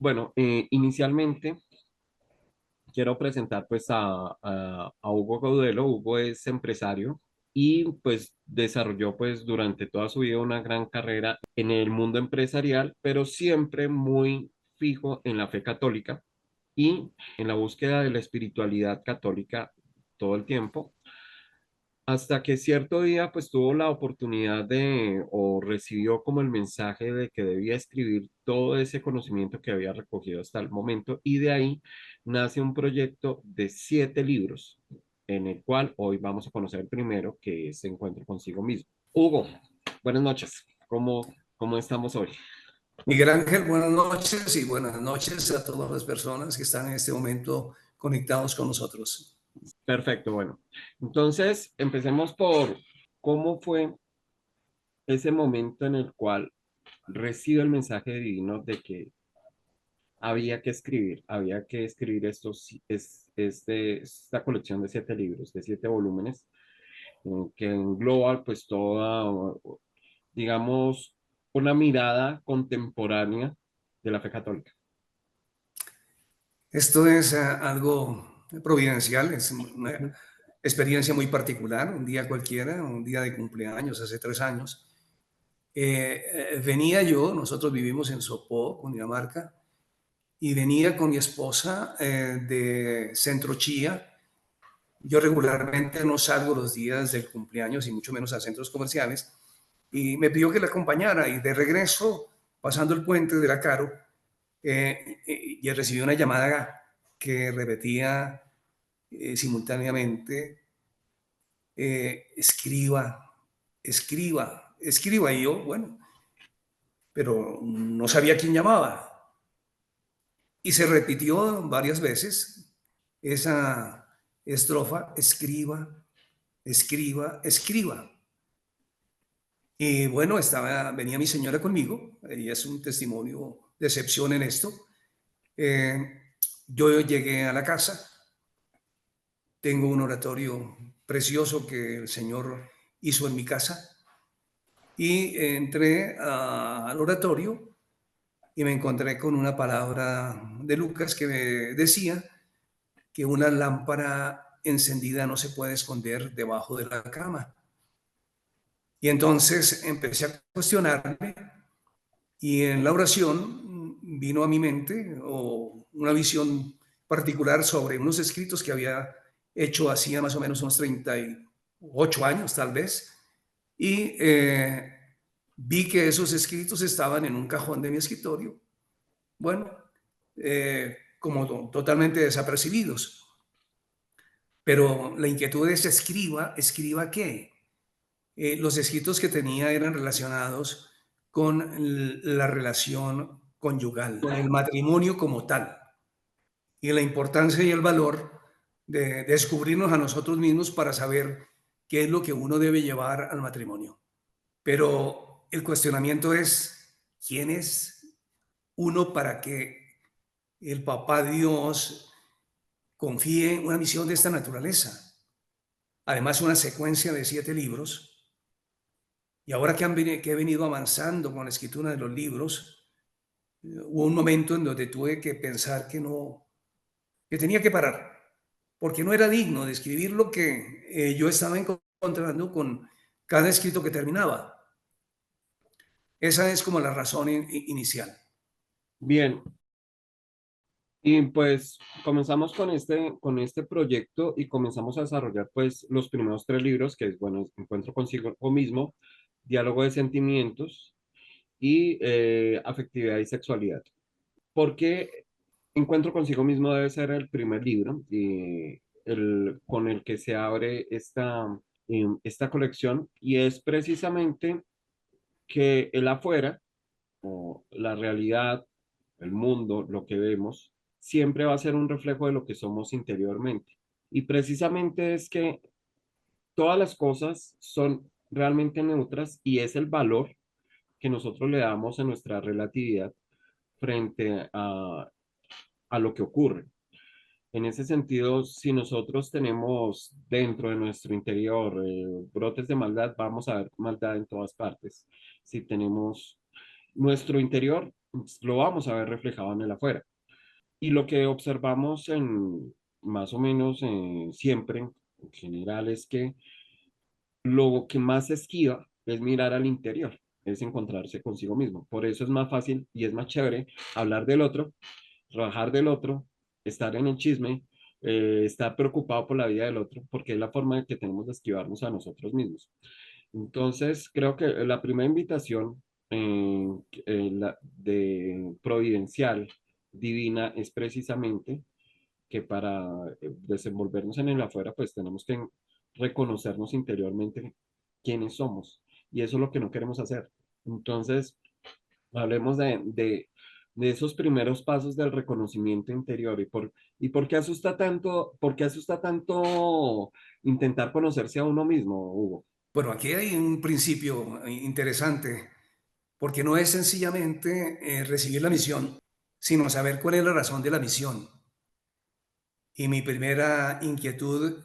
Bueno, inicialmente quiero presentar pues a Hugo Gaudelo. Hugo es empresario y pues desarrolló pues durante toda su vida una gran carrera en el mundo empresarial, pero siempre muy fijo en la fe católica y en la búsqueda de la espiritualidad católica todo el tiempo. Hasta que cierto día pues tuvo la oportunidad de, o recibió como el mensaje de que debía escribir todo ese conocimiento que había recogido hasta el momento, y de ahí nace un proyecto de 7 libros, en el cual hoy vamos a conocer el primero, que es Encuentro consigo mismo. Hugo, buenas noches. ¿Cómo estamos hoy? Miguel Ángel, buenas noches y buenas noches a todas las personas que están en este momento conectados con nosotros. Perfecto, bueno. Entonces, empecemos por cómo fue ese momento en el cual recibe el mensaje divino de que había que escribir esta colección de 7 libros, de 7 volúmenes, que engloba pues toda, digamos, una mirada contemporánea de la fe católica. Esto es algo providencial, es una Ujú. experiencia muy particular, un día cualquiera, un día de cumpleaños hace 3 años. Venía yo, nosotros vivimos en Sopó, Cundinamarca, y venía con mi esposa de Centro Chía. Yo regularmente no salgo los días del cumpleaños y mucho menos a centros comerciales, y me pidió que la acompañara, y de regreso, pasando el puente de la Caro, y recibí una llamada que repetía simultáneamente, escriba, escriba, escriba, y yo, bueno, pero no sabía quién llamaba, y se repitió varias veces esa estrofa: escriba, escriba, escriba. Y bueno, venía mi señora conmigo, ella es un testimonio de excepción en esto. Eh, yo llegué a la casa, tengo un oratorio precioso que el Señor hizo en mi casa, y entré al oratorio y me encontré con una palabra de Lucas que me decía que una lámpara encendida no se puede esconder debajo de la cama. Y entonces empecé a cuestionarme, y en la oración vino a mi mente una visión particular sobre unos escritos que había hecho hacía más o menos unos 38 años tal vez, y vi que esos escritos estaban en un cajón de mi escritorio, bueno, como totalmente desapercibidos. Pero la inquietud es: escriba, ¿escriba qué? Los escritos que tenía eran relacionados con la relación conyugal, el matrimonio como tal, y la importancia y el valor de descubrirnos a nosotros mismos para saber qué es lo que uno debe llevar al matrimonio. Pero el cuestionamiento es: ¿quién es uno para que el papá Dios confíe una misión de esta naturaleza? Además, una secuencia de 7 libros. Y ahora que he venido avanzando con la escritura de los libros, hubo un momento en donde tuve que pensar que no, que tenía que parar, porque no era digno de escribir lo que yo estaba encontrando con cada escrito que terminaba. Esa es como la razón inicial. Bien, y pues comenzamos con este proyecto y comenzamos a desarrollar pues los primeros 3 libros, que es, bueno, Encuentro consigo mismo, Diálogo de sentimientos y Afectividad y sexualidad. Porque Encuentro consigo mismo debe ser el primer libro con el que se abre esta colección, y es precisamente que el afuera, o la realidad, el mundo, lo que vemos, siempre va a ser un reflejo de lo que somos interiormente. Y precisamente es que todas las cosas son realmente neutras, y es el valor que nosotros le damos a nuestra relatividad frente a lo que ocurre. En ese sentido, si nosotros tenemos dentro de nuestro interior brotes de maldad, vamos a ver maldad en todas partes. Si tenemos nuestro interior, lo vamos a ver reflejado en el afuera. Y lo que observamos en más o menos siempre, en general, es que lo que más se esquiva es mirar al interior, es encontrarse consigo mismo. Por eso es más fácil y es más chévere hablar del otro, trabajar del otro, estar en el chisme, estar preocupado por la vida del otro, porque es la forma en que tenemos de esquivarnos a nosotros mismos. Entonces, creo que la primera invitación de providencial, divina, es precisamente que para desenvolvernos en el afuera, pues tenemos que reconocernos interiormente quiénes somos. Y eso es lo que no queremos hacer. Entonces, hablemos de esos primeros pasos del reconocimiento interior y por qué asusta tanto intentar conocerse a uno mismo, Hugo. Bueno, aquí hay un principio interesante, porque no es sencillamente recibir la misión, sino saber cuál es la razón de la misión. Y mi primera inquietud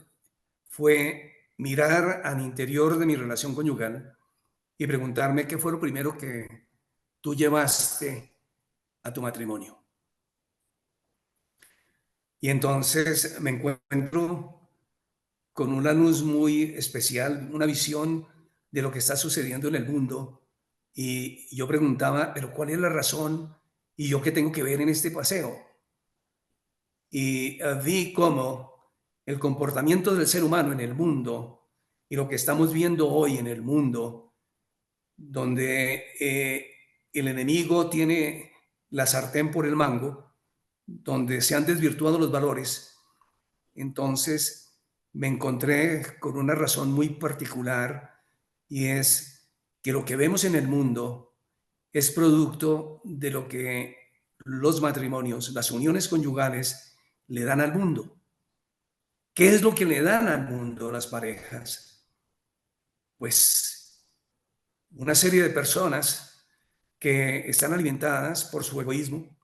fue mirar al interior de mi relación conyugal y preguntarme qué fue lo primero que tú llevaste a tu matrimonio. Y entonces me encuentro con una luz muy especial, una visión de lo que está sucediendo en el mundo. Y yo preguntaba, pero ¿cuál es la razón? ¿Y yo qué tengo que ver en este paseo? Y vi cómo el comportamiento del ser humano en el mundo y lo que estamos viendo hoy en el mundo, donde el enemigo tiene la sartén por el mango, donde se han desvirtuado los valores, entonces me encontré con una razón muy particular y es que lo que vemos en el mundo es producto de lo que los matrimonios, las uniones conyugales le dan al mundo. ¿Qué es lo que le dan al mundo las parejas? Pues una serie de personas que están alimentadas por su egoísmo,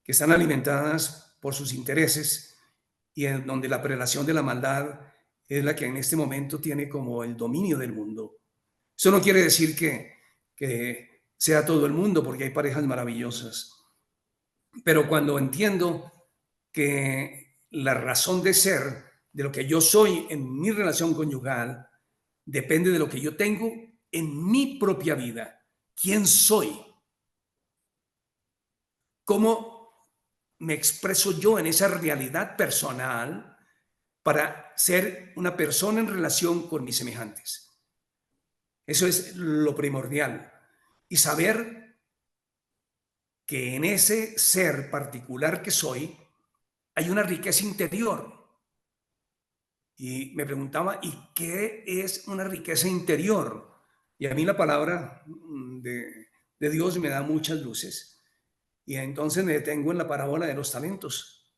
que están alimentadas por sus intereses y en donde la prelación de la maldad es la que en este momento tiene como el dominio del mundo. Eso no quiere decir que sea todo el mundo, porque hay parejas maravillosas, pero cuando entiendo que la razón de ser de lo que yo soy en mi relación conyugal depende de lo que yo tengo en mi propia vida. ¿Quién soy? ¿Cómo me expreso yo en esa realidad personal para ser una persona en relación con mis semejantes? Eso es lo primordial. Y saber que en ese ser particular que soy hay una riqueza interior. Y me preguntaba, ¿y qué es una riqueza interior? Y a mí la palabra de Dios me da muchas luces. Y entonces me detengo en la parábola de los talentos.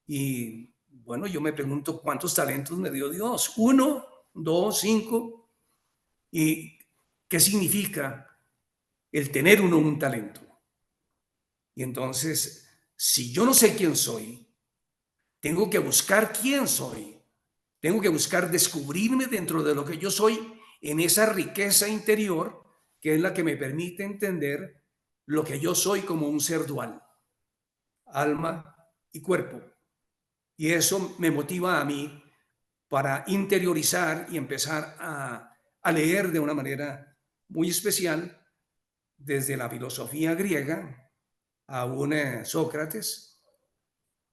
Y bueno, yo me pregunto, ¿cuántos talentos me dio Dios? ¿Uno, dos, cinco? ¿Y qué significa el tener uno un talento? Y entonces, si yo no sé quién soy, tengo que buscar quién soy. Tengo que buscar descubrirme dentro de lo que yo soy en esa riqueza interior que es la que me permite entender lo que yo soy como un ser dual, alma y cuerpo. Y eso me motiva a mí para interiorizar y empezar a leer de una manera muy especial desde la filosofía griega a un Sócrates,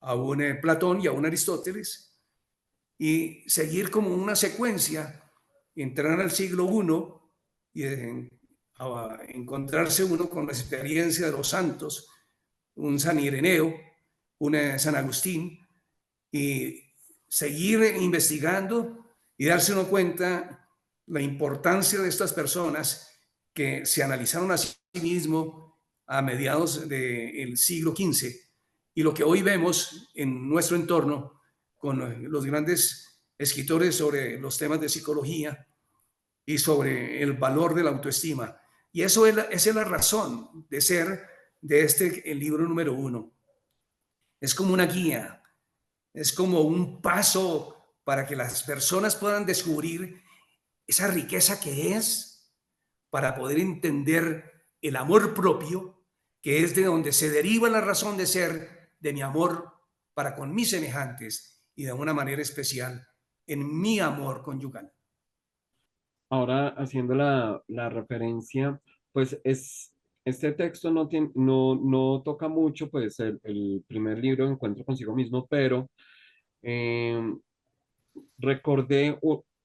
a un Platón y a un Aristóteles, y seguir como una secuencia, entrar al siglo I y a encontrarse uno con la experiencia de los santos, un San Ireneo, un San Agustín, y seguir investigando y darse uno cuenta la importancia de estas personas que se analizaron a sí mismos a mediados del siglo XV y lo que hoy vemos en nuestro entorno con los grandes escritores sobre los temas de psicología y sobre el valor de la autoestima. Y eso es esa es la razón de ser de el libro número 1. Es como una guía, es como un paso para que las personas puedan descubrir esa riqueza que es para poder entender el amor propio que es de donde se deriva la razón de ser de mi amor para con mis semejantes y de una manera especial en mi amor conyugal. Ahora, haciendo la referencia, pues este texto no toca mucho, pues el primer libro, Encuentro consigo mismo, pero eh, recordé,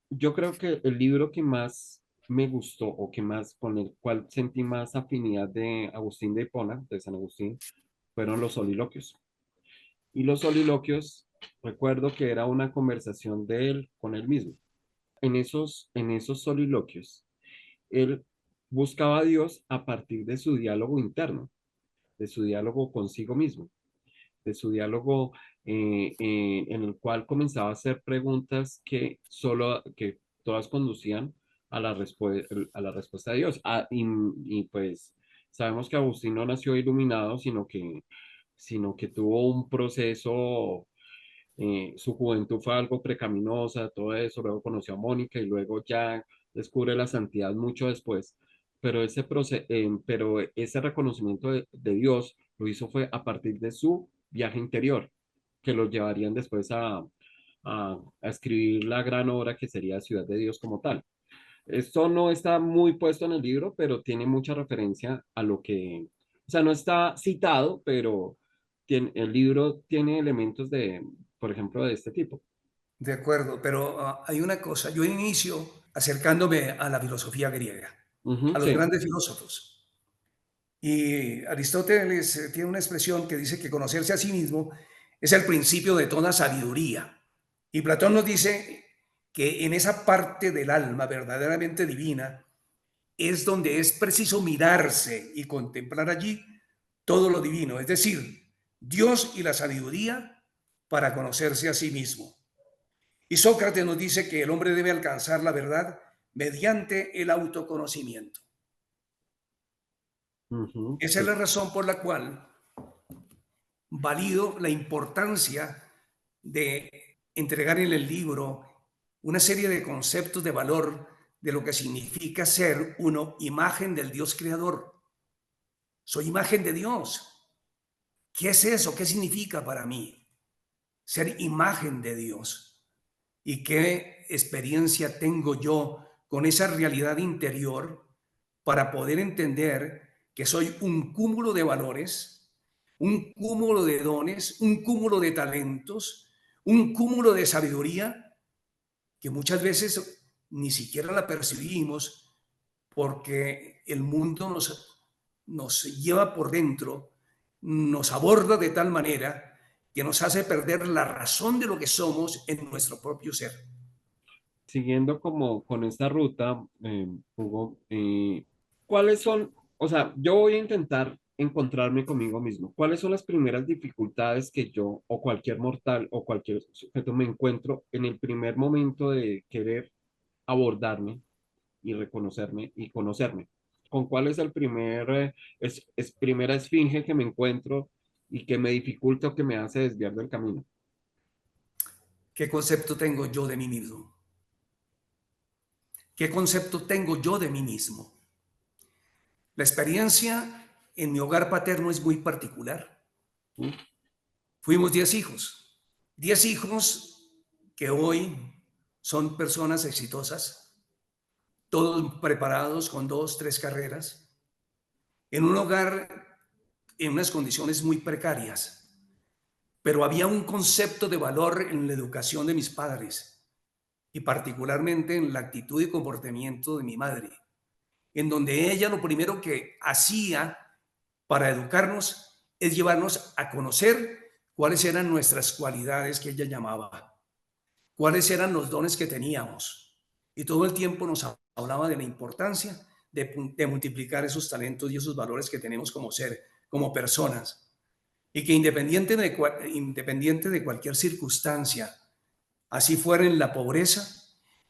yo creo que el libro que más me gustó o que más, con el cual sentí más afinidad de Agustín de Hipona, de San Agustín, fueron los soliloquios. Y los soliloquios, recuerdo que era una conversación de él con él mismo. En esos soliloquios, él buscaba a Dios a partir de su diálogo interno, de su diálogo consigo mismo, de su diálogo en el cual comenzaba a hacer preguntas que todas conducían a la respuesta de Dios. Y pues sabemos que Agustín no nació iluminado, sino que tuvo un proceso. Su juventud fue algo precaminosa, todo eso, luego conoció a Mónica y luego ya descubre la santidad mucho después, pero ese reconocimiento de Dios lo hizo fue a partir de su viaje interior, que lo llevarían después a escribir la gran obra que sería Ciudad de Dios como tal. Esto no está muy puesto en el libro, pero tiene mucha referencia a lo que, o sea, no está citado, pero el libro tiene elementos por ejemplo, de este tipo. De acuerdo, pero hay una cosa, yo inicio acercándome a la filosofía griega, Ujú, a los sí. grandes filósofos. Y Aristóteles tiene una expresión que dice que conocerse a sí mismo es el principio de toda sabiduría. Y Platón nos dice que en esa parte del alma verdaderamente divina es donde es preciso mirarse y contemplar allí todo lo divino, es decir, Dios y la sabiduría para conocerse a sí mismo. Y Sócrates nos dice que el hombre debe alcanzar la verdad mediante el autoconocimiento. Ujú, Esa es sí. la razón por la cual valido la importancia de entregar en el libro una serie de conceptos de valor de lo que significa ser uno imagen del Dios creador. Soy imagen de Dios. ¿Qué es eso? ¿Qué significa para mí ser imagen de Dios? ¿Y qué experiencia tengo yo con esa realidad interior para poder entender que soy un cúmulo de valores, un cúmulo de dones, un cúmulo de talentos, un cúmulo de sabiduría que muchas veces ni siquiera la percibimos porque el mundo nos lleva por dentro, nos aborda de tal manera que nos hace perder la razón de lo que somos en nuestro propio ser. Siguiendo como con esta ruta, Hugo, ¿cuáles son, o sea, yo voy a intentar encontrarme conmigo mismo? ¿Cuáles son las primeras dificultades que yo o cualquier mortal o cualquier sujeto me encuentro en el primer momento de querer abordarme y reconocerme y conocerme? ¿Con cuál es el primera esfinge que me encuentro y que me dificulta o que me hace desviar del camino? ¿Qué concepto tengo yo de mí mismo? ¿Qué concepto tengo yo de mí mismo? La experiencia en mi hogar paterno es muy particular. ¿Mm? Fuimos 10 hijos, 10 hijos que hoy son personas exitosas, todos preparados con 2, 3 carreras, en un hogar en unas condiciones muy precarias, pero había un concepto de valor en la educación de mis padres y particularmente en la actitud y comportamiento de mi madre, en donde ella lo primero que hacía para educarnos es llevarnos a conocer cuáles eran nuestras cualidades que ella llamaba, cuáles eran los dones que teníamos. Y todo el tiempo nos hablaba de la importancia de multiplicar esos talentos y esos valores que tenemos como ser, como personas. Y que independiente de cualquier circunstancia, así fuera en la pobreza,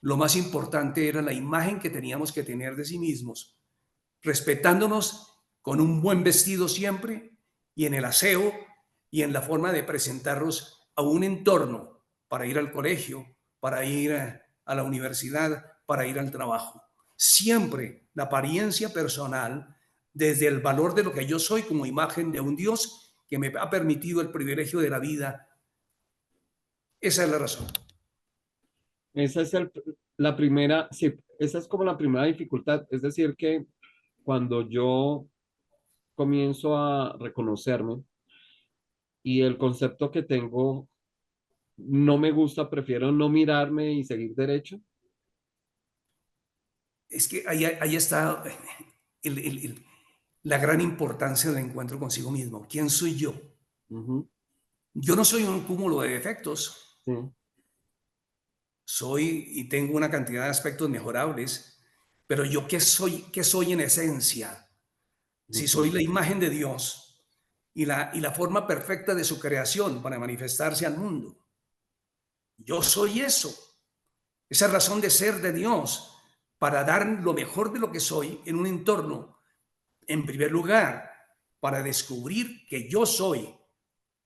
lo más importante era la imagen que teníamos que tener de sí mismos, respetándonos con un buen vestido siempre y en el aseo y en la forma de presentarnos a un entorno para ir al colegio, para ir a la universidad, para ir al trabajo. Siempre la apariencia personal desde el valor de lo que yo soy como imagen de un Dios que me ha permitido el privilegio de la vida. Esa es la razón. Esa es la primera, sí, esa es como la primera dificultad. Es decir, que cuando yo comienzo a reconocerme y el concepto que tengo no me gusta, prefiero no mirarme y seguir derecho. Es que ahí está el, el, el, la gran importancia del encuentro consigo mismo. ¿Quién soy yo? Ujú, Yo no soy un cúmulo de defectos. sí, Soy y tengo una cantidad de aspectos mejorables, pero yo qué soy en esencia. Si soy ujú, la imagen de Dios y la forma perfecta de su creación para manifestarse al mundo. Yo soy eso, esa razón de ser de Dios para dar lo mejor de lo que soy en un entorno, en primer lugar, para descubrir que yo soy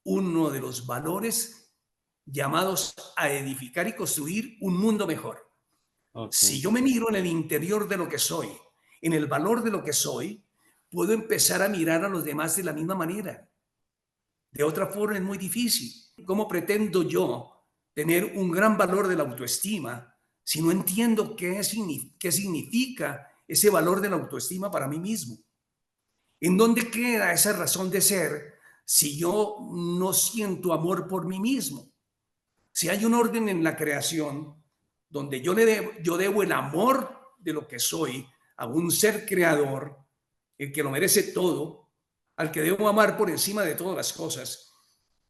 uno de los valores llamados a edificar y construir un mundo mejor. Si ok, yo me miro en el interior de lo que soy, en el valor de lo que soy, puedo empezar a mirar a los demás de la misma manera. De otra forma es muy difícil. ¿Cómo pretendo yo tener un gran valor de la autoestima si no entiendo qué significa ese valor de la autoestima para mí mismo? ¿En dónde queda esa razón de ser si yo no siento amor por mí mismo? Si hay un orden en la creación donde yo debo el amor de lo que soy a un ser creador, el que lo merece todo, al que debo amar por encima de todas las cosas,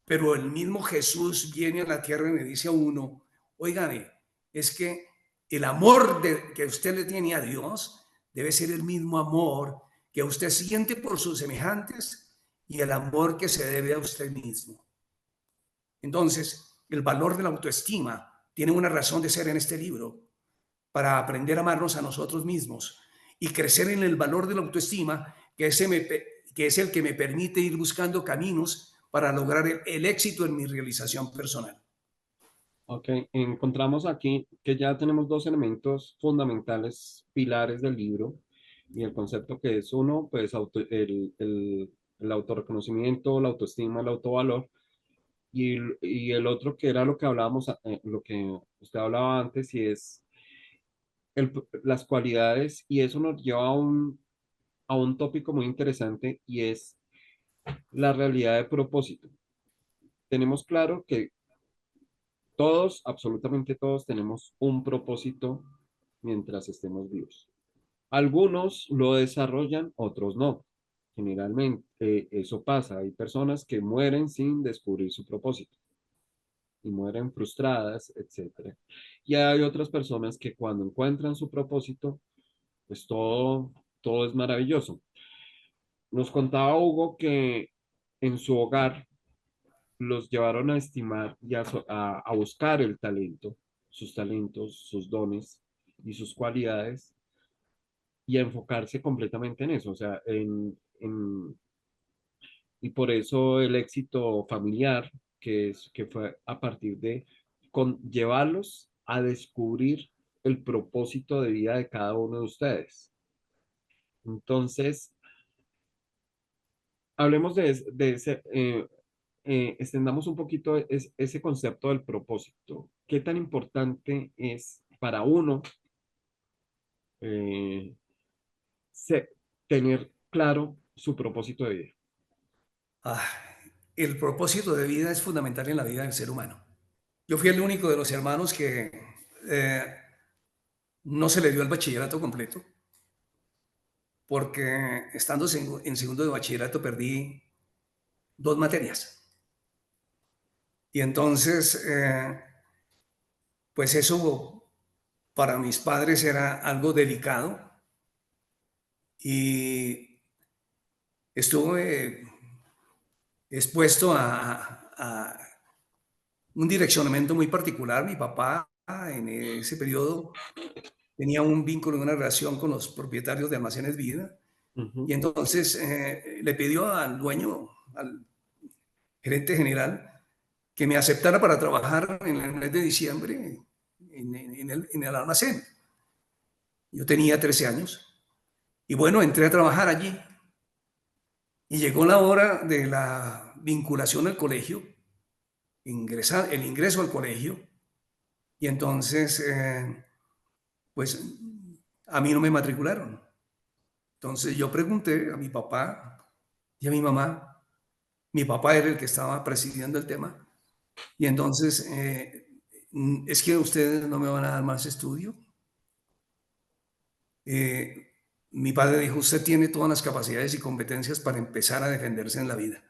pero el mismo Jesús viene a la tierra y le dice a uno, óigame, es que el amor que usted le tiene a Dios debe ser el mismo amor que usted siente por sus semejantes y el amor que se debe a usted mismo. Entonces, el valor de la autoestima tiene una razón de ser en este libro para aprender a amarnos a nosotros mismos y crecer en el valor de la autoestima, que es el que me permite ir buscando caminos para lograr el éxito en mi realización personal. ok. Encontramos aquí que ya tenemos dos elementos fundamentales, pilares del libro, y el concepto que es uno, pues el autorreconocimiento, la autoestima, el autovalor, y el otro que era lo que hablábamos, lo que usted hablaba antes, y es las cualidades, y eso nos lleva a un tópico muy interesante, y es la realidad de propósito. Tenemos claro que todos, absolutamente todos, tenemos un propósito mientras estemos vivos. Algunos lo desarrollan, otros no. Generalmente, eso pasa. Hay personas que mueren sin descubrir su propósito y mueren frustradas, etcétera. Y hay otras personas que cuando encuentran su propósito, pues todo es maravilloso. Nos contaba Hugo que en su hogar los llevaron a estimar y a buscar el talento, sus talentos, sus dones y sus cualidades y a enfocarse completamente en eso, o sea, y por eso el éxito familiar, que fue a partir de llevarlos a descubrir el propósito de vida de cada uno de ustedes. Entonces, hablemos de ese, extendamos un poquito ese concepto del propósito. ¿Qué tan importante es para uno eh, se- tener claro su propósito de vida? Ah, el propósito de vida es fundamental en la vida del ser humano. Yo fui el único de los hermanos que eh, no se le dio el bachillerato completo, porque estando en segundo de bachillerato perdí dos materias. Y entonces, pues eso para mis padres era algo delicado y estuve expuesto a un direccionamiento muy particular. Mi papá en ese periodo tenía un vínculo, una relación con los propietarios de Almacenes Vida Ujú, y entonces le pidió al dueño, al gerente general, que me aceptara para trabajar en el mes de diciembre en el almacén. Yo tenía 13 años y bueno, entré a trabajar allí Y llegó la hora de la vinculación al colegio, el ingreso al colegio, y entonces, pues a mí no me matricularon. Entonces yo pregunté a mi papá y a mi mamá. Mi papá era el que estaba presidiendo el tema. Y entonces, es que ustedes no me van a dar más estudio. Eh, Mi padre dijo, usted tiene todas las capacidades y competencias para empezar a defenderse en la vida.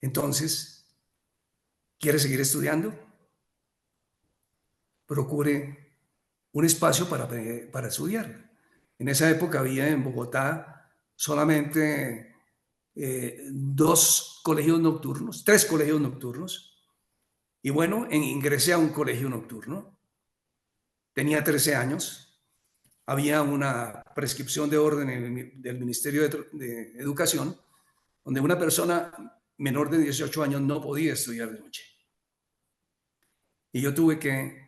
Entonces, ¿quiere seguir estudiando? Procure un espacio para estudiar. En esa época había en Bogotá solamente dos colegios nocturnos, tres colegios nocturnos. Y bueno, ingresé a un colegio nocturno. Tenía 13 años. Había una prescripción de orden del Ministerio de Educación, donde una persona menor de 18 años no podía estudiar de noche. Y yo tuve que,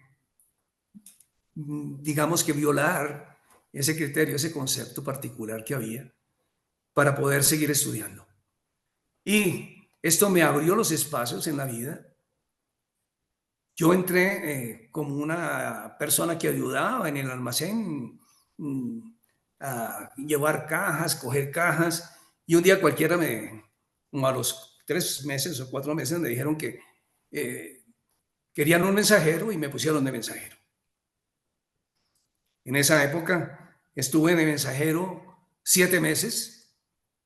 digamos que violar ese criterio, ese concepto particular que había para poder seguir estudiando. Y esto me abrió los espacios en la vida. Yo entré como una persona que ayudaba en el almacén mm, a llevar cajas, coger cajas, y un día cualquiera como a los 3 meses o 4 meses, me dijeron que eh, querían un mensajero y me pusieron de mensajero. En esa época estuve de mensajero 7 meses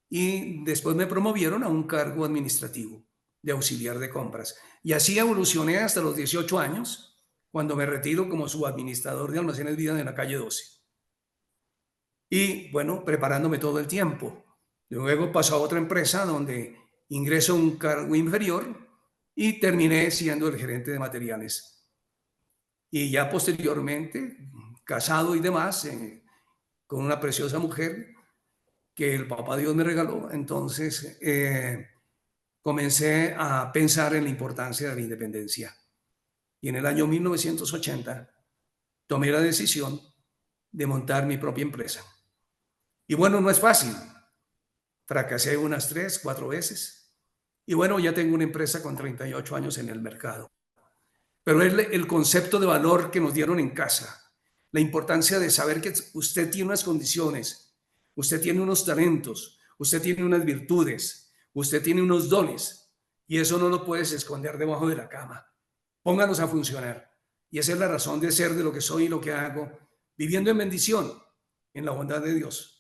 y después me promovieron a un cargo administrativo de auxiliar de compras. Y así evolucioné hasta los 18 años, cuando me retiro como subadministrador de almacenes Vida en la calle 12. Y bueno, preparándome todo el tiempo. Luego pasó a otra empresa donde ingreso a un cargo inferior y terminé siendo el gerente de materiales. Y ya posteriormente, casado y demás, con una preciosa mujer que el papá Dios me regaló, entonces comencé a pensar en la importancia de la independencia. Y en el año 1980 tomé la decisión de montar mi propia empresa. Y bueno, no es fácil. Fracasé unas 3, 4 veces. Y bueno, ya tengo una empresa con 38 años en el mercado. Pero es el concepto de valor que nos dieron en casa. La importancia de saber que usted tiene unas condiciones, usted tiene unos talentos, usted tiene unas virtudes, usted tiene unos dones. Y eso no lo puedes esconder debajo de la cama. Póngalos a funcionar. Y esa es la razón de ser de lo que soy y lo que hago, viviendo en bendición, en la bondad de Dios.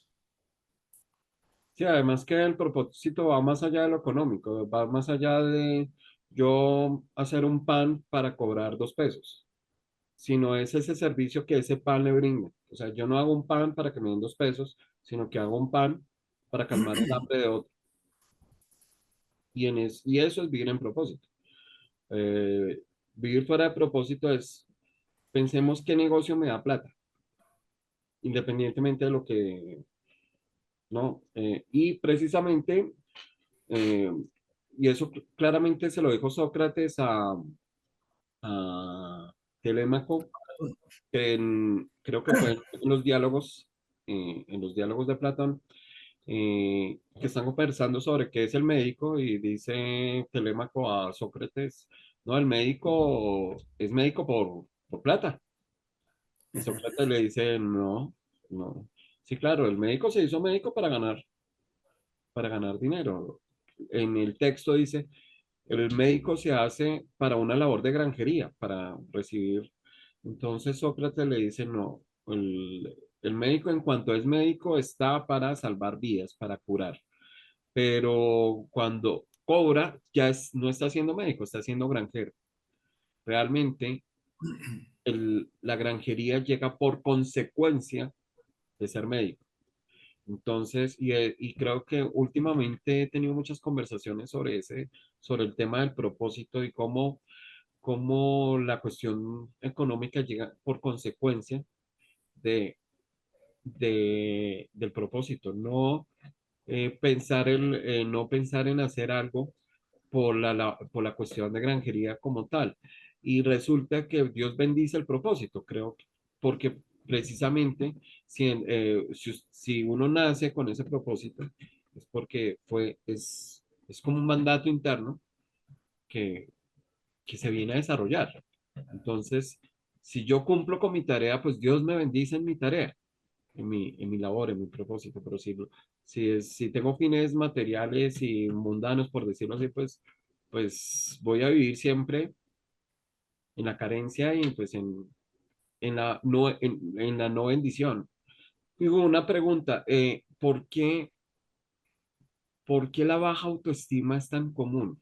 Sí, además que el propósito va más allá de lo económico, va más allá de yo hacer un pan para cobrar 2 pesos, sino es ese servicio que ese pan le brinda. O sea, yo no hago un pan para que me den 2 pesos, sino que hago un pan para calmar el hambre de otro. Y eso es vivir en propósito. Vivir fuera de propósito es, pensemos qué negocio me da plata, independientemente de lo que, ¿no? Y precisamente, eh, y eso claramente se lo dijo Sócrates a Telémaco, que creo que fue en los diálogos de Platón, que están conversando sobre qué es el médico y dice Telémaco a Sócrates, no, el médico es médico por plata. Y Sócrates le dice, no, no. Sí, claro, el médico se hizo médico para ganar dinero. En el texto dice, el médico se hace para una labor de granjería, para recibir. Entonces Sócrates le dice, no, el médico en cuanto es médico está para salvar vidas, para curar. Pero cuando cobra, no está siendo médico, está siendo granjero. Realmente la granjería llega por consecuencia de ser médico. Entonces, y creo que últimamente he tenido muchas conversaciones sobre el tema del propósito y cómo la cuestión económica llega por consecuencia de, del propósito. No pensar en hacer algo por la cuestión de granjería como tal. Y resulta que Dios bendice el propósito, creo, porque precisamente si uno nace con ese propósito, es porque es como un mandato interno que, que se viene a desarrollar. Entonces, si yo cumplo con mi tarea, pues Dios me bendice en mi tarea, en mi labor, en mi propósito. Pero si tengo fines materiales y mundanos, por decirlo así, pues voy a vivir siempre en la carencia y pues en la no bendición. Digo, una pregunta, ¿por qué la baja autoestima es tan común?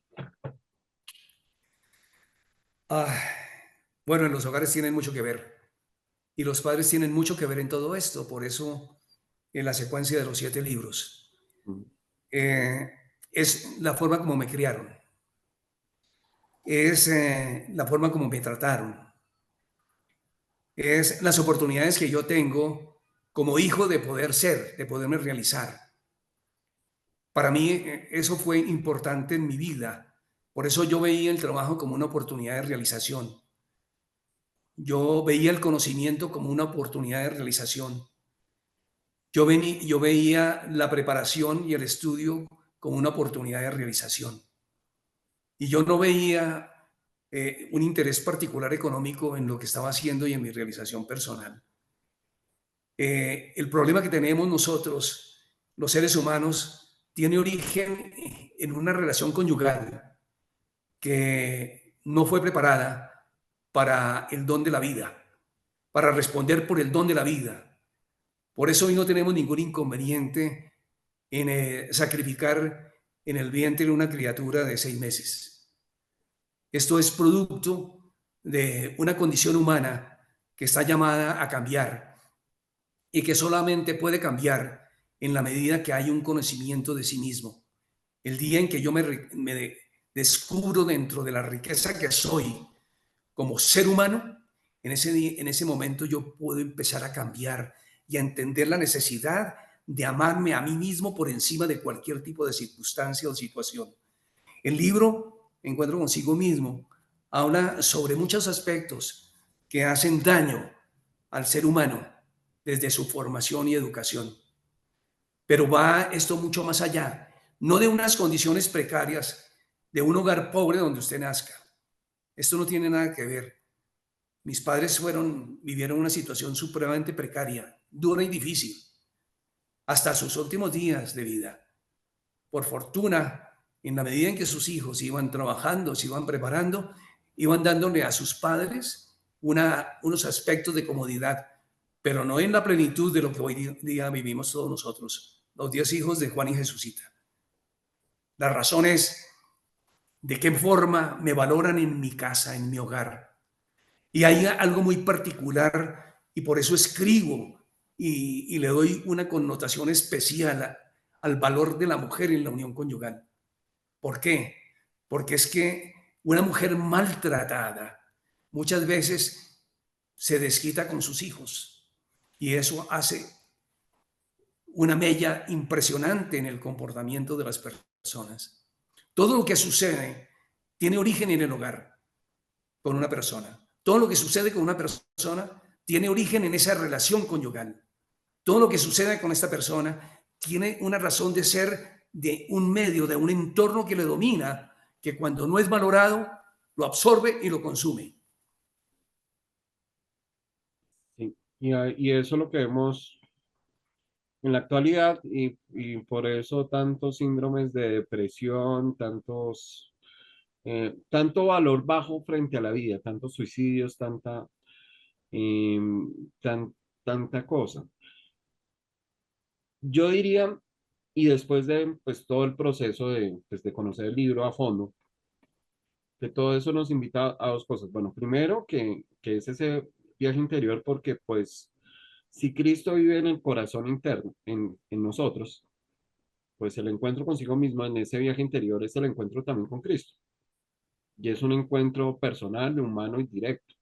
Ah, bueno, en los hogares tienen mucho que ver y los padres tienen mucho que ver en todo esto, por eso en la secuencia de los 7 libros. Mm, Eh, es la forma como me criaron, es la forma como me trataron, es las oportunidades que yo tengo como hijo de poder ser, de poderme realizar. Para mí eso fue importante en mi vida. Por eso yo veía el trabajo como una oportunidad de realización. Yo veía el conocimiento como una oportunidad de realización. Yo veía la preparación y el estudio como una oportunidad de realización. Y yo no veía un interés particular económico en lo que estaba haciendo y en mi realización personal. El problema que tenemos nosotros, los seres humanos, tiene origen en una relación conyugal que no fue preparada para el don de la vida, para responder por el don de la vida. Por eso hoy no tenemos ningún inconveniente en sacrificar en el vientre de una criatura de 6 meses. Esto es producto de una condición humana que está llamada a cambiar y que solamente puede cambiar en la medida que hay un conocimiento de sí mismo. El día en que yo me descubro dentro de la riqueza que soy como ser humano, en ese momento yo puedo empezar a cambiar y a entender la necesidad de amarme a mí mismo por encima de cualquier tipo de circunstancia o situación. El libro, Encuentro consigo mismo, habla sobre muchos aspectos que hacen daño al ser humano desde su formación y educación. Pero va esto mucho más allá, no de unas condiciones precarias, de un hogar pobre donde usted nazca. Esto no tiene nada que ver. Mis padres vivieron una situación supremamente precaria, dura y difícil, hasta sus últimos días de vida. Por fortuna, en la medida en que sus hijos iban trabajando, se iban preparando, iban dándole a sus padres unos aspectos de comodidad, pero no en la plenitud de lo que hoy día vivimos todos nosotros, los 10 hijos de Juan y Jesucita. La razón es de qué forma me valoran en mi casa, en mi hogar. Y hay algo muy particular y por eso escribo y le doy una connotación especial al valor de la mujer en la unión conyugal. ¿Por qué? Porque es que una mujer maltratada muchas veces se desquita con sus hijos y eso hace una mella impresionante en el comportamiento de las personas. Todo lo que sucede tiene origen en el hogar con una persona. Todo lo que sucede con una persona tiene origen en esa relación conyugal. Todo lo que sucede con esta persona tiene una razón de ser de un medio, de un entorno que le domina, que cuando no es valorado, lo absorbe y lo consume. sí. Y eso es lo que vemos en la actualidad y por eso tantos síndromes de depresión, tanto valor bajo frente a la vida, tantos suicidios, eh, tan- tanta cosa. Yo diría, y después de pues, todo el proceso de conocer el libro a fondo, que todo eso nos invita a dos cosas. Bueno, primero que es ese viaje interior porque pues si Cristo vive en el corazón interno, en nosotros, pues el encuentro consigo mismo en ese viaje interior es el encuentro también con Cristo. Y es un encuentro personal, humano y directo.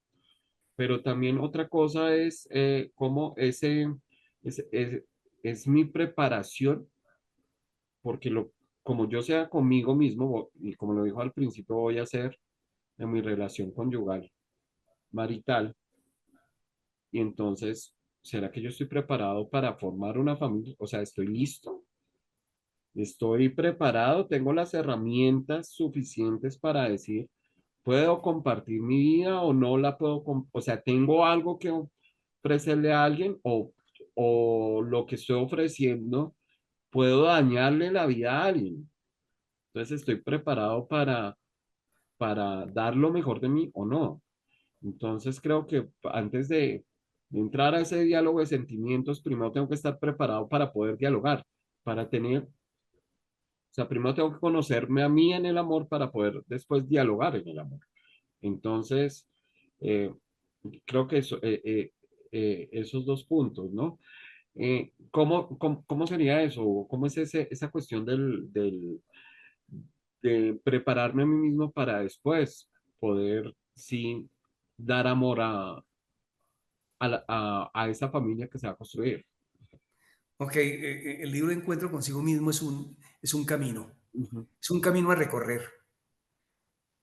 Pero también otra cosa es cómo es, es, es mi preparación, porque como yo sea conmigo mismo, y como lo dijo al principio, voy a hacer en mi relación conyugal, marital, y entonces, ¿será que yo estoy preparado para formar una familia? O sea, ¿estoy listo? Estoy preparado, tengo las herramientas suficientes para decir, ¿puedo compartir mi vida o no la puedo? O sea, ¿tengo algo que ofrecerle a alguien o lo que estoy ofreciendo, puedo dañarle la vida a alguien? Entonces, ¿estoy preparado para dar lo mejor de mí o no? Entonces, creo que antes de entrar a ese diálogo de sentimientos, primero tengo que estar preparado para poder dialogar, para tener, o sea, primero tengo que conocerme a mí en el amor para poder después dialogar en el amor. Entonces, eh, creo que esos dos puntos, ¿no? ¿Cómo sería eso? ¿Cómo es esa cuestión de prepararme a mí mismo para después poder, sí, dar amor a esa familia que se va a construir? Ok, el libro Encuentro consigo mismo es Ujú. un camino a recorrer,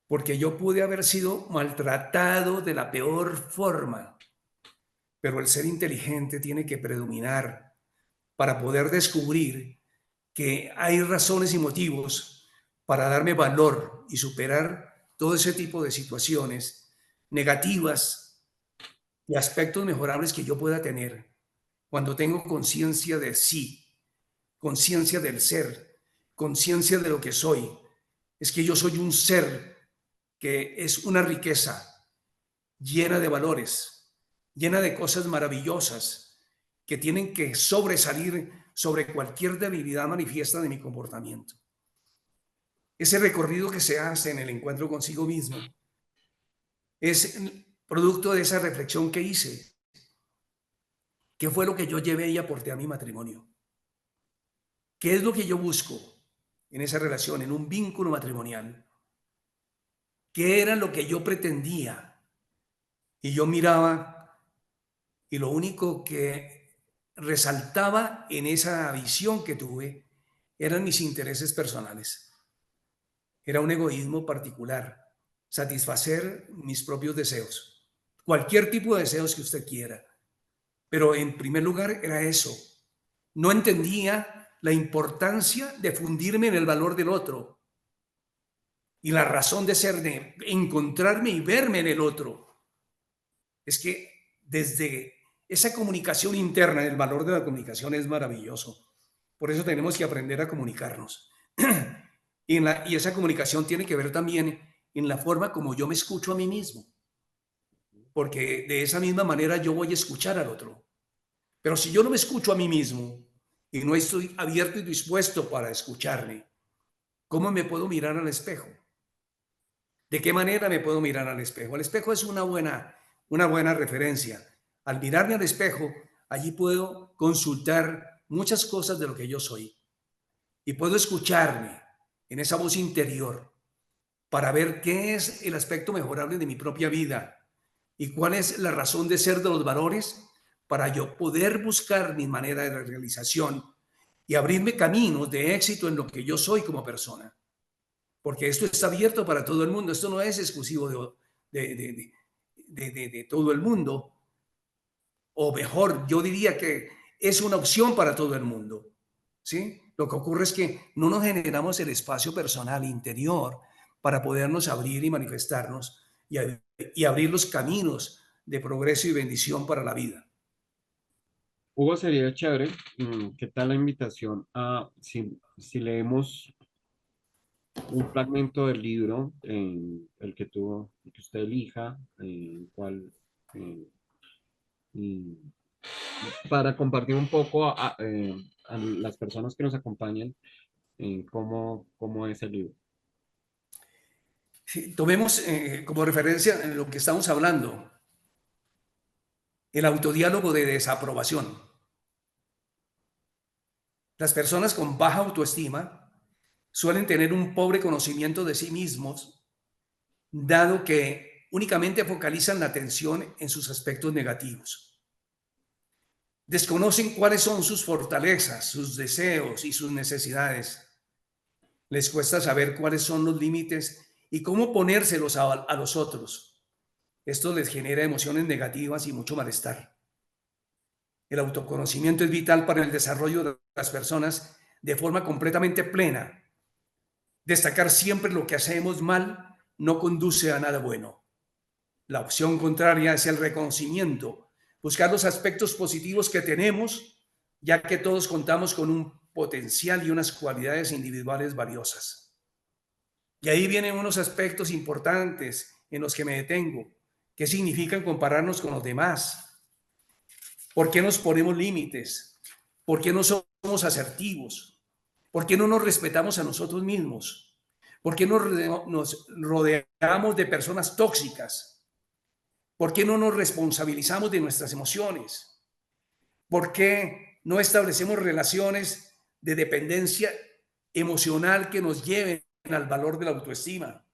porque yo pude haber sido maltratado de la peor forma, pero el ser inteligente tiene que predominar para poder descubrir que hay razones y motivos para darme valor y superar todo ese tipo de situaciones negativas y aspectos mejorables que yo pueda tener cuando tengo conciencia de sí, conciencia del ser, conciencia de lo que soy. Es que yo soy un ser que es una riqueza llena de valores, llena de cosas maravillosas que tienen que sobresalir sobre cualquier debilidad manifiesta de mi comportamiento. Ese recorrido que se hace en el encuentro consigo mismo es producto de esa reflexión que hice. ¿Qué fue lo que yo llevé y aporté a mi matrimonio? ¿Qué es lo que yo busco en esa relación, en un vínculo matrimonial? ¿Qué era lo que yo pretendía? Y yo miraba y lo único que resaltaba en esa visión que tuve eran mis intereses personales. Era un egoísmo particular, satisfacer mis propios deseos, cualquier tipo de deseos que usted quiera. Pero en primer lugar era eso. No entendía la importancia de fundirme en el valor del otro y la razón de ser, de encontrarme y verme en el otro. Es que desde esa comunicación interna, el valor de la comunicación es maravilloso. Por eso tenemos que aprender a comunicarnos. Y esa comunicación tiene que ver también en la forma como yo me escucho a mí mismo, porque de esa misma manera yo voy a escuchar al otro. Pero si yo no me escucho a mí mismo y no estoy abierto y dispuesto para escucharme, ¿cómo me puedo mirar al espejo? ¿De qué manera me puedo mirar al espejo? El espejo es una buena referencia. Al mirarme al espejo, allí puedo consultar muchas cosas de lo que yo soy y puedo escucharme en esa voz interior para ver qué es el aspecto mejorable de mi propia vida y cuál es la razón de ser de los valores para yo poder buscar mi manera de realización y abrirme caminos de éxito en lo que yo soy como persona. Porque esto está abierto para todo el mundo, esto no es exclusivo de todo el mundo, o mejor, yo diría que es una opción para todo el mundo. ¿Sí? Lo que ocurre es que no nos generamos el espacio personal interior para podernos abrir y manifestarnos y abrir los caminos de progreso y bendición para la vida. Hugo, sería chévere. ¿Qué tal la invitación a si leemos un fragmento del libro, el que usted elija, eh, y para compartir un poco a las personas que nos acompañan cómo es el libro? Sí, tomemos como referencia en lo que estamos hablando, el autodiálogo de desaprobación. Las personas con baja autoestima suelen tener un pobre conocimiento de sí mismos, dado que únicamente focalizan la atención en sus aspectos negativos. Desconocen cuáles son sus fortalezas, sus deseos y sus necesidades. Les cuesta saber cuáles son los límites y cómo ponérselos a los otros. Esto les genera emociones negativas y mucho malestar. El autoconocimiento es vital para el desarrollo de las personas, de forma completamente plena. Destacar siempre lo que hacemos mal no conduce a nada bueno. La opción contraria es el reconocimiento, buscar los aspectos positivos que tenemos, ya que todos contamos con un potencial y unas cualidades individuales valiosas. Y ahí vienen unos aspectos importantes en los que me detengo. ¿Qué significan compararnos con los demás? ¿Por qué nos ponemos límites? ¿Por qué no somos asertivos? ¿Por qué no nos respetamos a nosotros mismos? ¿Por qué nos rodeamos de personas tóxicas? ¿Por qué no nos responsabilizamos de nuestras emociones? ¿Por qué no establecemos relaciones de dependencia emocional que nos lleven al valor de la autoestima?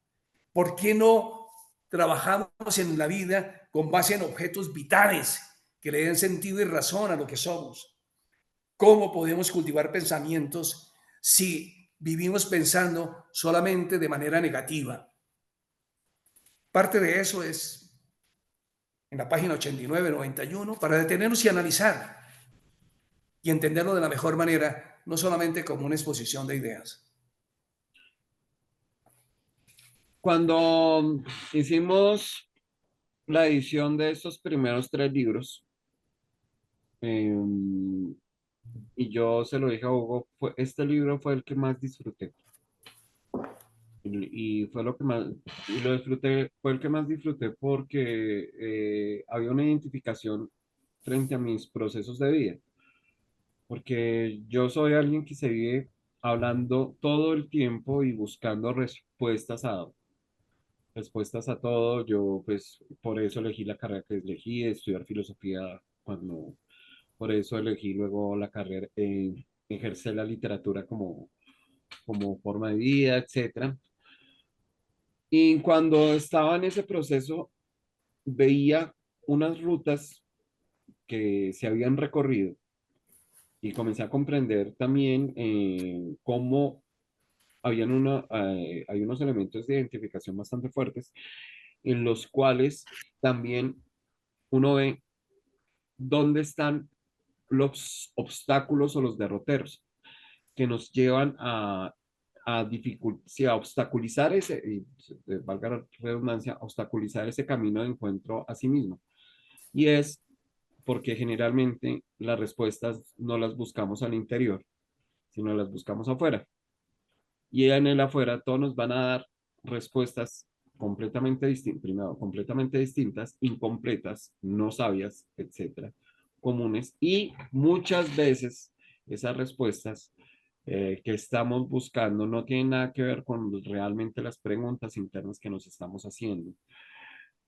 ¿Por qué no trabajamos en la vida con base en objetos vitales que le den sentido y razón a lo que somos? ¿Cómo podemos cultivar pensamientos si vivimos pensando solamente de manera negativa? Parte de eso es en la página 89, 91, para detenernos y analizar y entenderlo de la mejor manera, no solamente como una exposición de ideas. Cuando hicimos la edición de estos primeros tres libros, em, y yo se lo dije a Hugo, este libro fue el que más disfruté. Y fue lo que más, y lo disfruté, fue el que más disfruté porque había una identificación frente a mis procesos de vida. Porque yo soy alguien que se vive hablando todo el tiempo y buscando respuestas a todo. Yo, pues, por eso elegí la carrera que elegí, estudiar filosofía, por eso elegí luego la carrera, ejercer la literatura como forma de vida, etcétera. Y cuando estaba en ese proceso, veía unas rutas que se habían recorrido y comencé a comprender también cómo hay unos elementos de identificación bastante fuertes en los cuales también uno ve dónde están los obstáculos o los derroteros que nos llevan sí, a obstaculizar valga la redundancia, obstaculizar ese camino de encuentro a sí mismo. Y es porque generalmente las respuestas no las buscamos al interior, sino las buscamos afuera. Y en el afuera todos nos van a dar respuestas completamente distintas, primero, completamente distintas, incompletas, no sabias, etcétera, comunes. Y muchas veces esas respuestas que estamos buscando no tienen nada que ver con realmente las preguntas internas que nos estamos haciendo.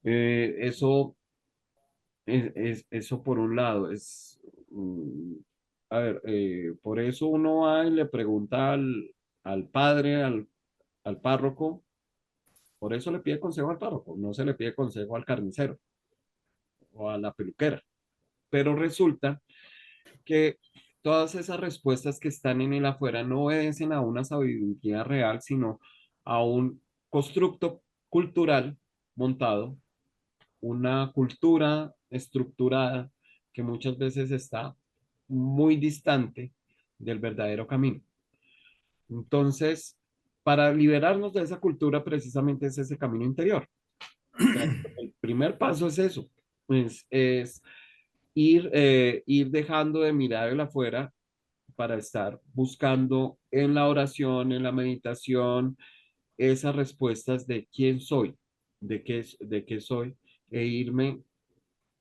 Eso eso por un lado, a ver, por eso uno va y le pregunta al padre, al párroco, por eso le pide consejo al párroco, no se le pide consejo al carnicero o a la peluquera. Pero resulta que todas esas respuestas que están en el afuera no obedecen a una sabiduría real, sino a un constructo cultural montado, una cultura estructurada que muchas veces está muy distante del verdadero camino. Entonces, para liberarnos de esa cultura, precisamente es ese camino interior. O sea, el primer paso es eso, es ir dejando de mirar el afuera para estar buscando en la oración, en la meditación, esas respuestas de quién soy, de qué soy, e irme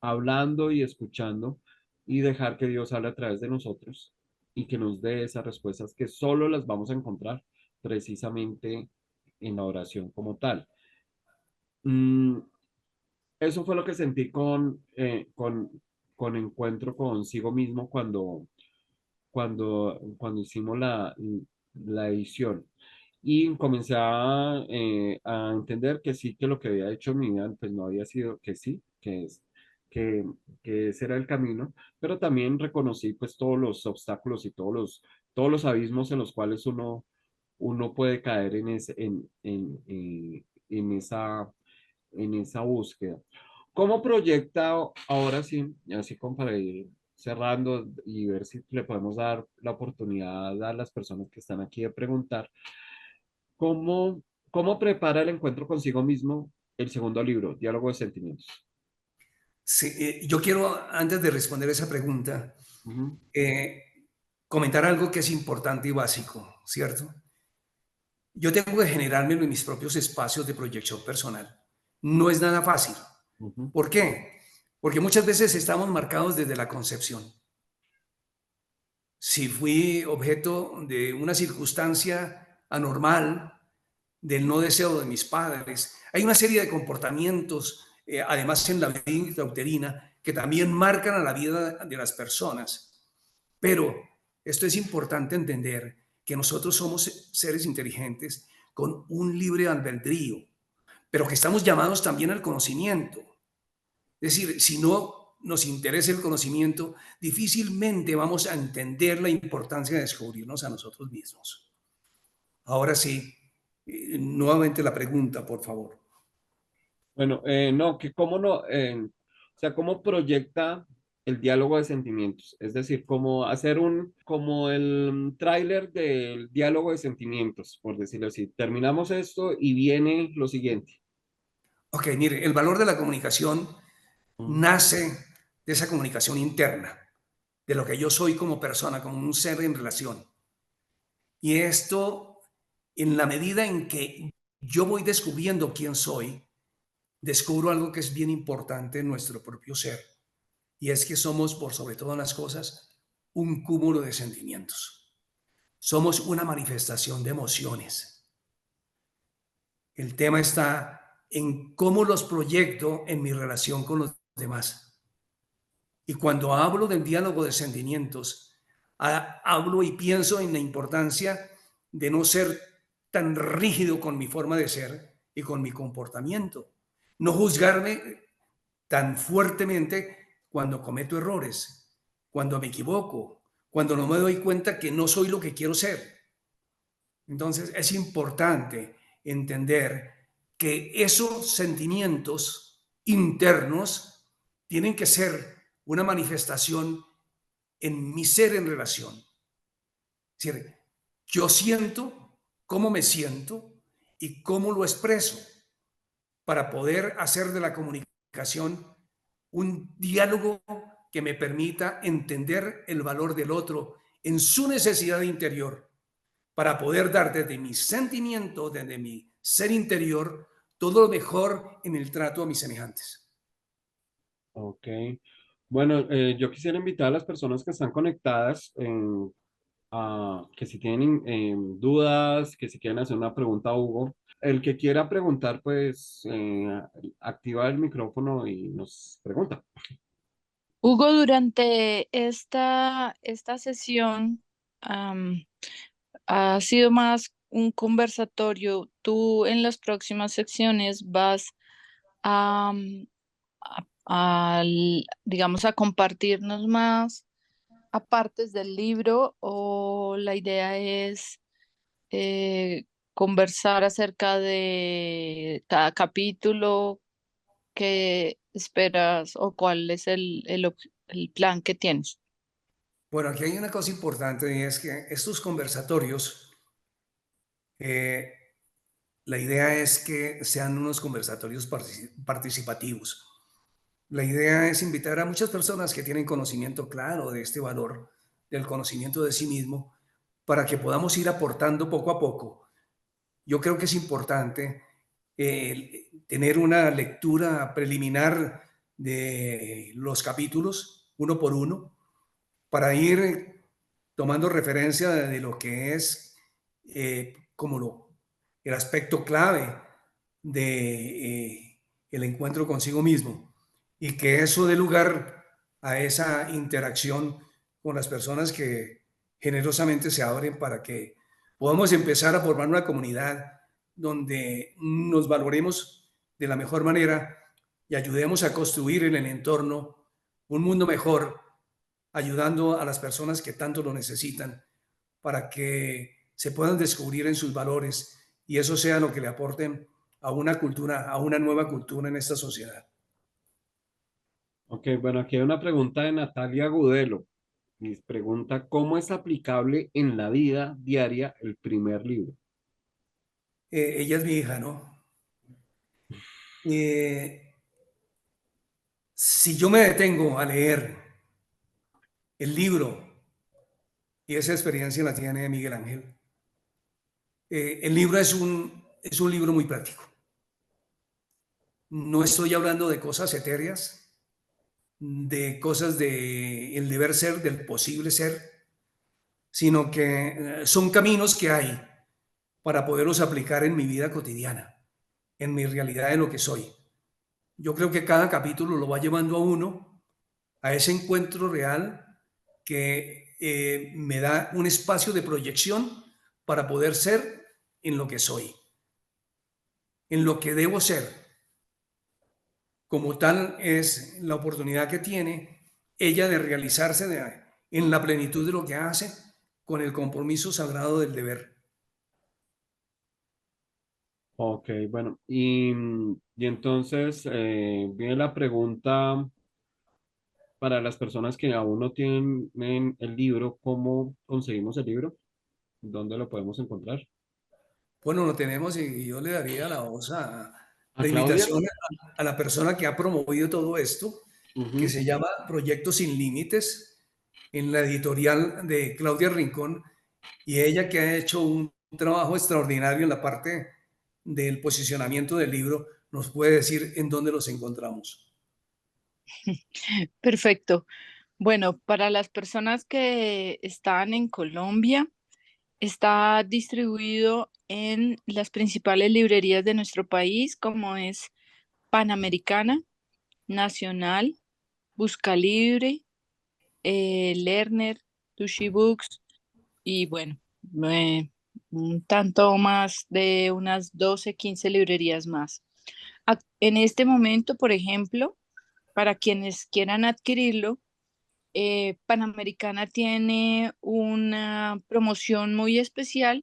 hablando y escuchando y dejar que Dios hable a través de nosotros y que nos dé esas respuestas que solo las vamos a encontrar precisamente en la oración como tal. Mm, Eso fue lo que sentí con encuentro consigo mismo cuando hicimos la edición. Y comencé a entender que sí, que lo que había hecho en mi vida, pues no había sido, que sí, que, que ese era el camino, pero también reconocí pues todos los obstáculos y todos los abismos en los cuales uno puede caer en esa búsqueda. ¿Cómo proyecta ahora sí, así como para ir cerrando y ver si le podemos dar la oportunidad a las personas que están aquí de preguntar, ¿cómo, cómo prepara el encuentro consigo mismo el segundo libro, Diálogo de Sentimientos? Sí, yo quiero, antes de responder esa pregunta, Ujú, eh, comentar algo que es importante y básico, ¿cierto? Yo tengo que generarme en mis propios espacios de proyección personal. No es nada fácil. ujú, ¿Por qué? Porque muchas veces estamos marcados desde la concepción. Si fui objeto de una circunstancia anormal, del no deseo de mis padres, hay una serie de comportamientos, además en la vida intrauterina, que también marcan a la vida de las personas. Pero esto es importante entender que nosotros somos seres inteligentes con un libre albedrío, pero que estamos llamados también al conocimiento. Es decir, si no nos interesa el conocimiento, difícilmente vamos a entender la importancia de descubrirnos a nosotros mismos. Ahora sí, nuevamente la pregunta, por favor. bueno, no, que cómo no, o sea, cómo proyecta el diálogo de sentimientos, es decir, cómo hacer como el tráiler del diálogo de sentimientos, por decirlo así. Terminamos esto y viene lo siguiente. Ok, mire, el valor de la comunicación Mm, nace de esa comunicación interna, de lo que yo soy como persona, como un ser en relación. Y esto, en la medida en que yo voy descubriendo quién soy, descubro algo que es bien importante en nuestro propio ser. Y es que somos, por sobre todas las cosas, un cúmulo de sentimientos. Somos una manifestación de emociones. El tema está en cómo los proyecto en mi relación con los demás. Y cuando hablo del diálogo de sentimientos, hablo y pienso en la importancia de no ser tan rígido con mi forma de ser y con mi comportamiento. No juzgarme tan fuertemente cuando cometo errores, cuando me equivoco, cuando no me doy cuenta que no soy lo que quiero ser. Entonces es importante entender que esos sentimientos internos tienen que ser una manifestación en mi ser en relación. Es decir, yo siento cómo me siento y cómo lo expreso para poder hacer de la comunicación un diálogo que me permita entender el valor del otro en su necesidad interior para poder dar desde mi sentimiento, desde mi ser interior, todo lo mejor en el trato a mis semejantes. ok. Bueno, yo quisiera invitar a las personas que están conectadas, que si tienen dudas, que si quieren hacer una pregunta a Hugo. El que quiera preguntar, pues activa el micrófono y nos pregunta. Hugo, durante esta sesión ha sido más un conversatorio. Tú en las próximas secciones vas a, digamos, a compartirnos más apartes del libro o la idea es eh, conversar acerca de cada capítulo que esperas o cuál es el plan que tienes. Bueno, aquí hay una cosa importante y es que estos conversatorios, eh, la idea es que sean unos conversatorios participativos. La idea es invitar a muchas personas que tienen conocimiento claro de este valor, del conocimiento de sí mismo, para que podamos ir aportando poco a poco. Yo creo que es importante tener una lectura preliminar de los capítulos, uno por uno, para ir tomando referencia de lo que es el aspecto clave de el encuentro consigo mismo y que eso dé lugar a esa interacción con las personas que generosamente se abren para que podamos empezar a formar una comunidad donde nos valoremos de la mejor manera y ayudemos a construir en el entorno un mundo mejor, ayudando a las personas que tanto lo necesitan para que se puedan descubrir en sus valores y eso sea lo que le aporten a una cultura, a una nueva cultura en esta sociedad. Ok, bueno, aquí hay una pregunta de Natalia Gudelo. Y pregunta, ¿cómo es aplicable en la vida diaria el primer libro? Ella es mi hija, ¿no? Eh, si yo me detengo a leer el libro, y esa experiencia la tiene Miguel Ángel, el libro es un libro muy práctico. No estoy hablando de cosas etéreas, de cosas de el deber ser, del posible ser, sino que son caminos que hay para poderlos aplicar en mi vida cotidiana, en mi realidad de lo que soy. Yo creo que cada capítulo lo va llevando a uno a ese encuentro real que me da un espacio de proyección para poder ser en lo que soy, en lo que debo ser. Como tal es la oportunidad que tiene ella de realizarse en la plenitud de lo que hace con el compromiso sagrado del deber. Ok, bueno, y entonces viene la pregunta para las personas que aún no tienen el libro, ¿cómo conseguimos el libro? ¿Dónde lo podemos encontrar? Bueno, lo tenemos y yo le daría la voz ¿A la Claudia? invitación a la persona que ha promovido todo esto, que Ujú. se llama Proyectos Sin Límites, en la editorial de Claudia Rincón, y ella que ha hecho un trabajo extraordinario en la parte del posicionamiento del libro, nos puede decir en dónde los encontramos. Perfecto. Bueno, para las personas que están en Colombia, está distribuido en las principales librerías de nuestro país, como es Panamericana, Nacional, Buscalibre, Lerner, Tushy Books y bueno, eh, un tanto más de unas 12, 15 librerías más. En este momento, por ejemplo, para quienes quieran adquirirlo, Panamericana tiene una promoción muy especial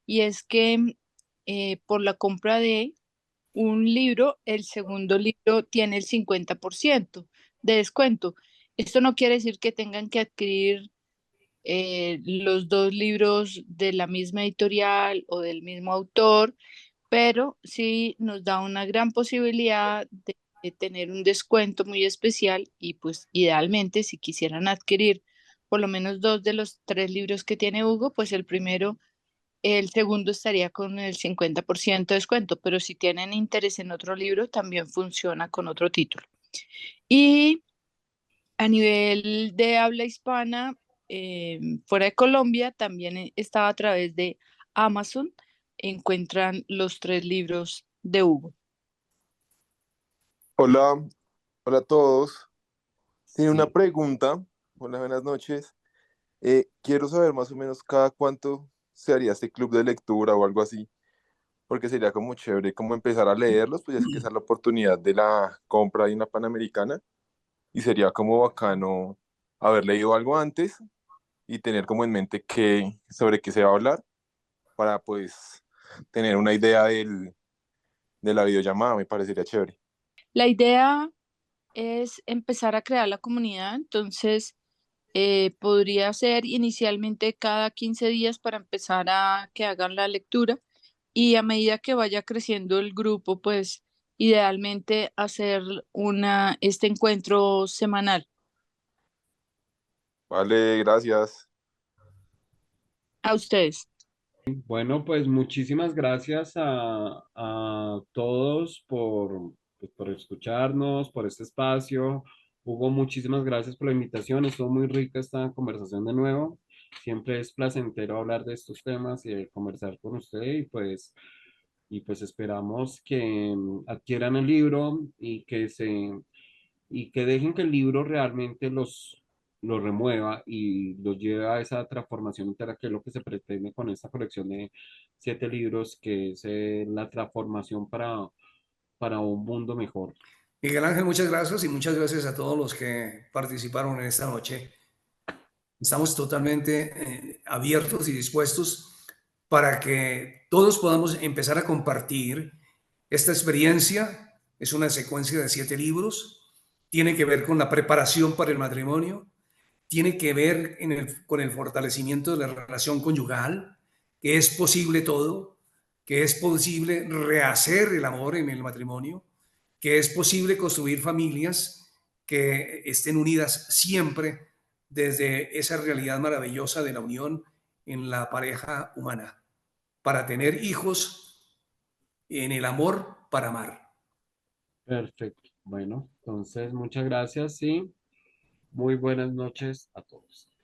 y es que por la compra de un libro, el segundo libro tiene el 50% de descuento. Esto no quiere decir que tengan que adquirir los dos libros de la misma editorial o del mismo autor, pero sí nos da una gran posibilidad de tener un descuento muy especial y pues idealmente si quisieran adquirir por lo menos dos de los tres libros que tiene Hugo, pues el segundo estaría con el 50% de descuento, pero si tienen interés en otro libro, también funciona con otro título. Y a nivel de habla hispana, fuera de Colombia, también está a través de Amazon, encuentran los tres libros de Hugo. Hola, hola a todos. Tiene una Sí. pregunta. Hola, buenas noches. Quiero saber más o menos cada cuánto se haría este club de lectura o algo así, porque sería como chévere como empezar a leerlos, pues ya es que esa es la oportunidad de la compra ahí en la Panamericana y sería como bacano haber leído algo antes y tener como en mente sobre qué se va a hablar para pues tener una idea de la videollamada, me parecería chévere. La idea es empezar a crear la comunidad, entonces podría ser inicialmente cada 15 días para empezar a que hagan la lectura y a medida que vaya creciendo el grupo, pues idealmente hacer este encuentro semanal. Vale, gracias. A ustedes. Bueno, pues muchísimas gracias a todos pues, por escucharnos, por este espacio. Hugo, muchísimas gracias por la invitación. Estuvo muy rica esta conversación de nuevo. Siempre es placentero hablar de estos temas y de conversar con usted y pues esperamos que adquieran el libro y que dejen que el libro realmente los remueva y los lleve a esa transformación interna, que es lo que se pretende con esta colección de 7 libros, que es la transformación para un mundo mejor. Miguel Ángel, muchas gracias y muchas gracias a todos los que participaron en esta noche. Estamos totalmente abiertos y dispuestos para que todos podamos empezar a compartir esta experiencia. Es una secuencia de 7 libros. tiene que ver con la preparación para el matrimonio, tiene que ver con el fortalecimiento de la relación conyugal, que es posible todo, que es posible rehacer el amor en el matrimonio, que es posible construir familias que estén unidas siempre desde esa realidad maravillosa de la unión en la pareja humana, para tener hijos en el amor para amar. Perfecto. Bueno, entonces muchas gracias y muy buenas noches a todos.